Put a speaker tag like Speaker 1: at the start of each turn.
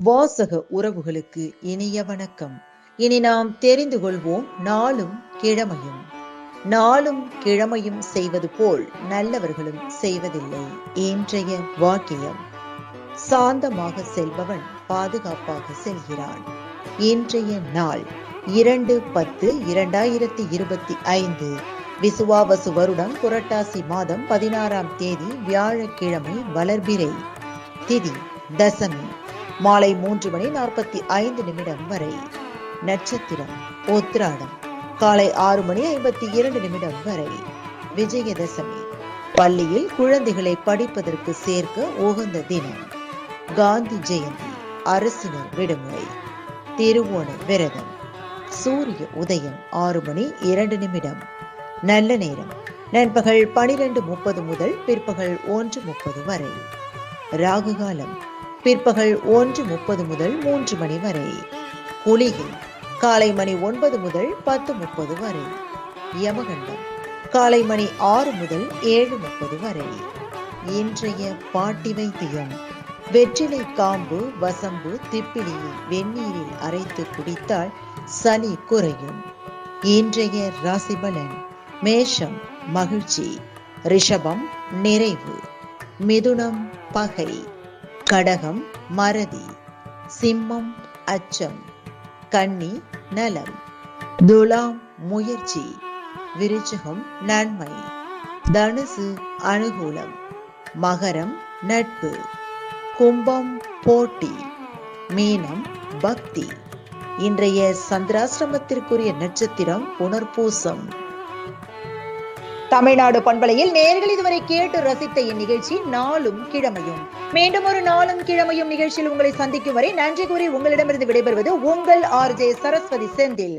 Speaker 1: வாசக உறவுகளுக்கு இனிய வணக்கம். இனி நாம் தெரிந்து கொள்வோம் நாளும் கிழமையும். நாளும் கிழமையும் செய்வது போல் நல்லவர்களும் செய்வதில்லை. இன்றைய வாக்கியம்: சாந்தமாக செல்பவன் பாதுகாப்பாக செல்கிறான். இன்றைய நாள் 2/10/2025 விசுவாவசு வருடம் புரட்டாசி மாதம் 16ஆம் தேதி வியாழக்கிழமை. வளர்பிறை. திதி தசமி. மாலை 3:45 வரை. நட்சத்திரம் உத்திராடம். காலை 6:52 வரை. விஜயதசமி. பள்ளியில் குழந்தைகளை படிப்பதற்கு சேர்க்க உகந்த தினம். காந்தி ஜெயந்தி. அரசினர் விடுமுறை. திருவோண விரதம். சூரிய உதயம் 6:02. நல்ல நேரம் நண்பகல் 12:30 முதல் பிற்பகல் 1:30 வரை. ராகு காலம் பிற்பகல் 1:30 முதல் 3 மணி வரை. குளிகை காலை மணி 9 முதல் 10:30 வரை. யமகண்டம் காலை மணி 6 முதல் 7:30 வரை. இன்றைய பாட்டி வைத்தியம்: வெற்றிலை காம்பு, வசம்பு, திப்பிலியை வெந்நீரில் அரைத்து குடித்தால் சளி குறையும். இன்றைய ராசி பலன்: மேஷம் மகிழ்ச்சி, ரிஷபம் நிறைவு, மிதுனம் பகை, கடகம் மறதி, சிம்மம் அச்சம், கன்னி நலம், துலாம் முயற்சி, விருச்சிகம் நன்மை, தனுசு அனுகூலம், மகரம் நட்பு, கும்பம் போட்டி, மீனம் பக்தி. இன்றைய சந்திராசிரமத்திற்குரிய நட்சத்திரம் புனர்பூசம். தமிழ்நாடு பண்பலையில் நேயர்கள் இதுவரை கேட்டு ரசித்த இந்நிகழ்ச்சி நாளும் கிழமையும். மீண்டும் ஒரு நாளும் கிழமையும் நிகழ்ச்சியில் உங்களை சந்திக்கும் வரை நன்றி கூறி உங்களிடமிருந்து விடைபெறுவது உங்கள் RJ சரஸ்வதி செந்தில்.